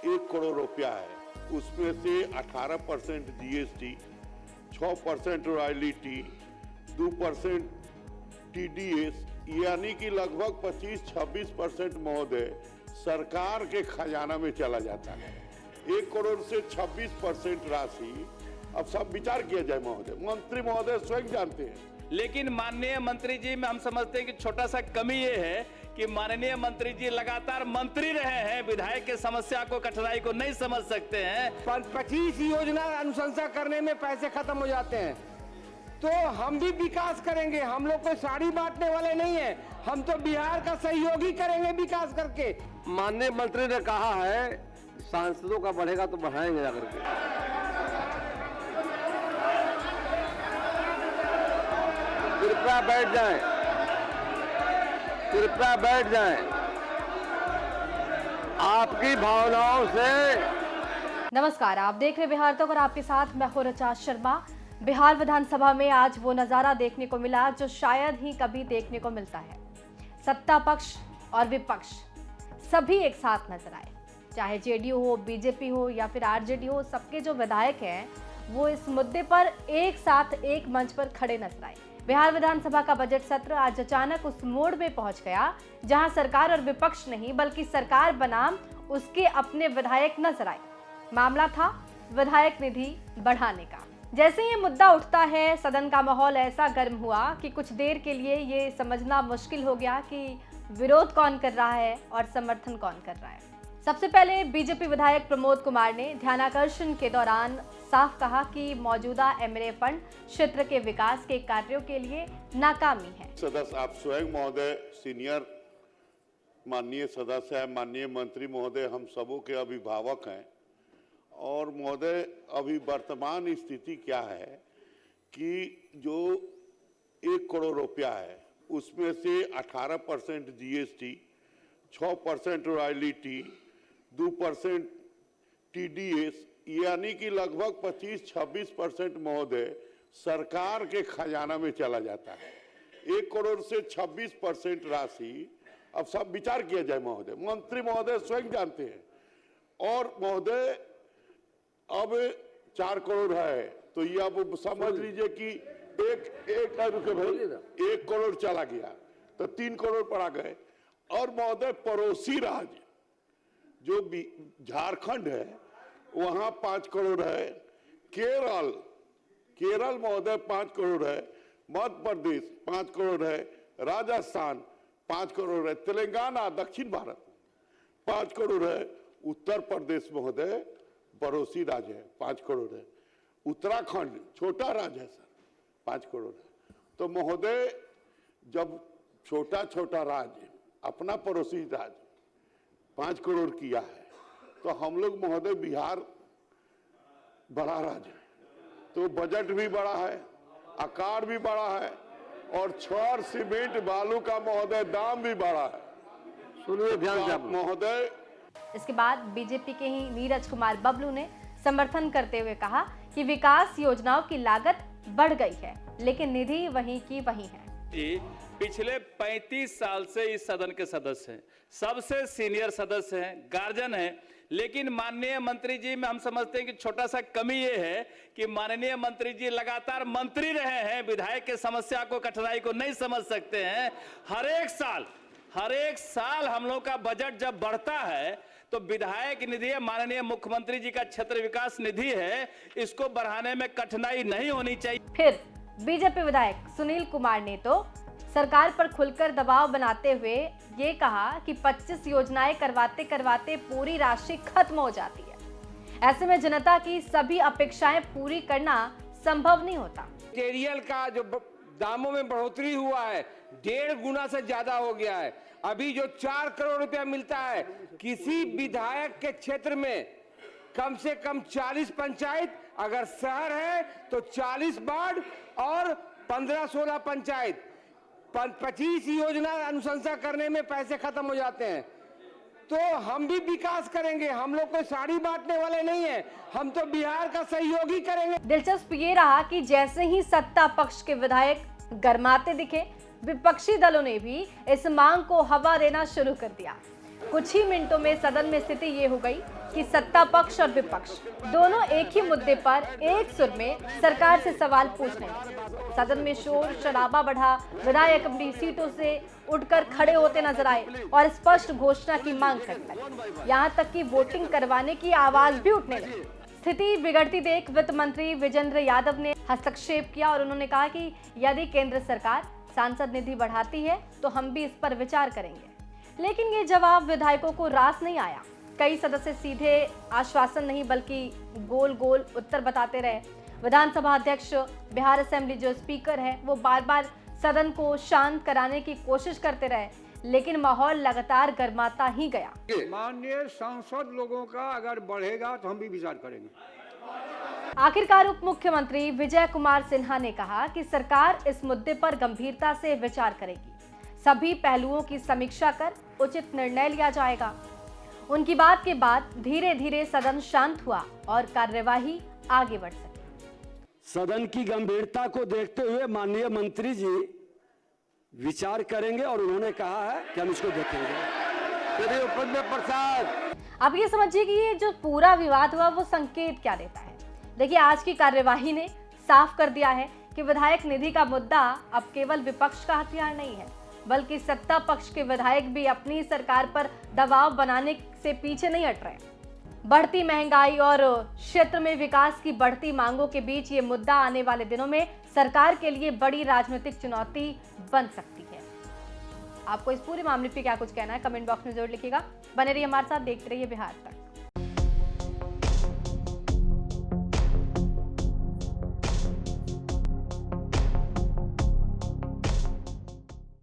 1 करोड़ रुपया है, उसमें से 18% जीएसटी, 6% रॉयल्टी, 2% टीडीएस, यानी कि लगभग 25-26% महोदय सरकार के खजाना में चला जाता है। 1 करोड़ से 26% राशि अब सब विचार किया जाए महोदय, मंत्री महोदय स्वयं जानते हैं। लेकिन माननीय मंत्री जी में हम समझते हैं कि छोटा सा कमी ये है कि माननीय मंत्री जी लगातार मंत्री रहे हैं, विधायक के समस्या को, कठिनाई को नहीं समझ सकते हैं। 25 योजना अनुशंसा करने में पैसे खत्म हो जाते हैं, तो हम भी विकास करेंगे। हम लोग कोई साड़ी बांटने वाले नहीं है, हम तो बिहार का सहयोगी करेंगे विकास करके। माननीय मंत्री ने कहा है सांसदों का बढ़ेगा तो बढ़ाएंगे जाकर के। कृपया बैठ जाएं, कृपया बैठ जाएं। आपकी भावनाओं से। नमस्कार, आप देख रहे बिहार तक और आपके साथ मैं हूं ऋचा शर्मा। बिहार विधानसभा में आज वो नज़ारा देखने को मिला जो शायद ही कभी देखने को मिलता है। सत्ता पक्ष और विपक्ष सभी एक साथ नजर आए, चाहे जेडीयू हो, बीजेपी हो या फिर आरजेडी हो। सबके जो विधायक हैं वो इस मुद्दे पर एक साथ एक मंच पर खड़े नजर आए। बिहार विधानसभा का बजट सत्र आज अचानक उस मोड़ में पहुंच गया जहां सरकार और विपक्ष नहीं बल्कि सरकार बनाम उसके अपने विधायक नजर आए। मामला था विधायक निधि बढ़ाने का। जैसे ये मुद्दा उठता है, सदन का माहौल ऐसा गर्म हुआ कि कुछ देर के लिए ये समझना मुश्किल हो गया कि विरोध कौन कर रहा है और समर्थन कौन कर रहा है। सबसे पहले बीजेपी विधायक प्रमोद कुमार ने ध्यानाकर्षण के दौरान साफ कहा कि मौजूदा एमएलए फंड क्षेत्र के विकास के कार्यों के लिए नाकामी है। सदस्य आप स्वयं महोदय, सीनियर माननीय सदस्य है, माननीय मंत्री महोदय, हम सबों के अभिभावक हैं। और महोदय अभी वर्तमान स्थिति क्या है कि जो 1 करोड़ रुपया है उसमें से 18% जीएसटी, 6% रॉयल्टी, 2% टीडीएस, यानी कि लगभग 25-26% महोदय सरकार के खजाना में चला जाता है। 1 करोड़ से 26% राशि अब सब विचार किया जाए महोदय, मंत्री महोदय स्वयं जानते हैं। और महोदय अब 4 करोड़ है तो ये अब समझ लीजिए कि एक 1 करोड़ चला गया तो 3 करोड़ पर आ गए। और महोदय पड़ोसी राज्य जो झारखंड है वहां 5 करोड़ है, केरल महोदय 5 करोड़ है, मध्य प्रदेश 5 करोड़ है, राजस्थान 5 करोड़ है, तेलंगाना दक्षिण भारत 5 करोड़ है, उत्तर प्रदेश महोदय पड़ोसी राज्य है 5 करोड़ है, उत्तराखंड छोटा राज्य है सर 5 करोड़ है। तो महोदय जब छोटा छोटा राज्य अपना पड़ोसी राज्य 5 करोड़ किया है तो हम लोग महोदय बिहार बड़ा राज्य है, तो बजट भी बड़ा है, आकार भी बड़ा है और छड़ सीमेंट बालू का महोदय दाम भी बड़ा है। सुनिए ध्यान से महोदय। इसके बाद बीजेपी के ही नीरज कुमार बबलू ने समर्थन करते हुए कहा कि विकास योजनाओं की लागत बढ़ गई है लेकिन निधि वहीं की वहीं है। पिछले 35 साल से इस सदन के सदस्य हैं, सबसे सीनियर सदस्य हैं, गार्जियन हैं। लेकिन माननीय मंत्री जी में हम समझते हैं कि छोटा सा कमी ये है कि माननीय मंत्री जी लगातार मंत्री रहे हैं, विधायक के समस्या को, कठिनाई को नहीं समझ सकते हैं। हर एक साल हम लोग का बजट जब बढ़ता है तो विधायक निधि है, माननीय मुख्यमंत्री जी का क्षेत्र विकास निधि है, इसको बढ़ाने में कठिनाई नहीं होनी चाहिए। फिर बीजेपी विधायक सुनील कुमार ने तो सरकार पर खुलकर दबाव बनाते हुए ये कहा कि 25 योजनाएं करवाते करवाते पूरी राशि खत्म हो जाती है। ऐसे में जनता की सभी अपेक्षाएं पूरी करना संभव नहीं होता। मटेरियल का जो दामों में बढ़ोतरी हुआ है 1.5 गुना से ज्यादा हो गया है। अभी जो 4 करोड़ रुपया मिलता है किसी विधायक के क्षेत्र में कम से कम 40 पंचायत, अगर शहर है तो 40 वार्ड और 15-16 पंचायत, 25 योजना अनुशंसा करने में पैसे खत्म हो जाते हैं, तो हम भी विकास करेंगे। हम लोग कोई साड़ी बांटने वाले नहीं है, हम तो बिहार का सहयोगी करेंगे। दिलचस्प ये रहा कि जैसे ही सत्ता पक्ष के विधायक गरमाते दिखे, विपक्षी दलों ने भी इस मांग को हवा देना शुरू कर दिया। कुछ ही मिनटों में सदन में स्थिति ये हो गई कि सत्ता पक्ष और विपक्ष दोनों एक ही मुद्दे पर एक सुर में सरकार से सवाल पूछने लगे। सदन में शोर शराबा बढ़ा, विधायक अपनी सीटों से उठकर खड़े होते नजर आए और स्पष्ट घोषणा की मांग करने लगे। यहाँ तक कि वोटिंग करवाने की आवाज भी उठने लगी। स्थिति बिगड़ती देख वित्त मंत्री विजेंद्र यादव ने हस्तक्षेप किया और उन्होंने कहा कि यदि केंद्र सरकार सांसद निधि बढ़ाती है तो हम भी इस पर विचार करेंगे। लेकिन ये जवाब विधायकों को रास नहीं आया। कई सदस्य सीधे आश्वासन नहीं बल्कि गोल गोल उत्तर बताते रहे। विधानसभा अध्यक्ष बिहार असेंबली जो स्पीकर है वो बार बार सदन को शांत कराने की कोशिश करते रहे, लेकिन माहौल लगातार गर्माता ही गया। माननीय सांसद लोगों का अगर बढ़ेगा तो हम भी विचार करेंगे। आखिरकार उप मुख्यमंत्री विजय कुमार सिन्हा ने कहा कि सरकार इस मुद्दे पर गंभीरता से विचार करेगी, सभी पहलुओं की समीक्षा कर उचित निर्णय लिया जाएगा। उनकी बात के बाद धीरे धीरे सदन शांत हुआ और कार्यवाही आगे बढ़ सकी। सदन की गंभीरता को देखते हुए माननीय मंत्री जी विचार करेंगे और उन्होंने कहा है कि हम इसको देखेंगे। उपेंद्र प्रसाद, अब ये समझिए कि ये जो पूरा विवाद हुआ वो संकेत क्या देता है। देखिए, आज की कार्यवाही ने साफ कर दिया है कि विधायक निधि का मुद्दा अब केवल विपक्ष का हथियार नहीं है, बल्कि सत्ता पक्ष के विधायक भी अपनी सरकार पर दबाव बनाने से पीछे नहीं हट रहे। बढ़ती महंगाई और क्षेत्र में विकास की बढ़ती मांगों के बीच ये मुद्दा आने वाले दिनों में सरकार के लिए बड़ी राजनीतिक चुनौती बन सकती है। आपको इस पूरे मामले पे क्या कुछ कहना है, कमेंट बॉक्स में जरूर लिखिएगा। बने रहिए हमारे साथ, देखते रहिए बिहार तक।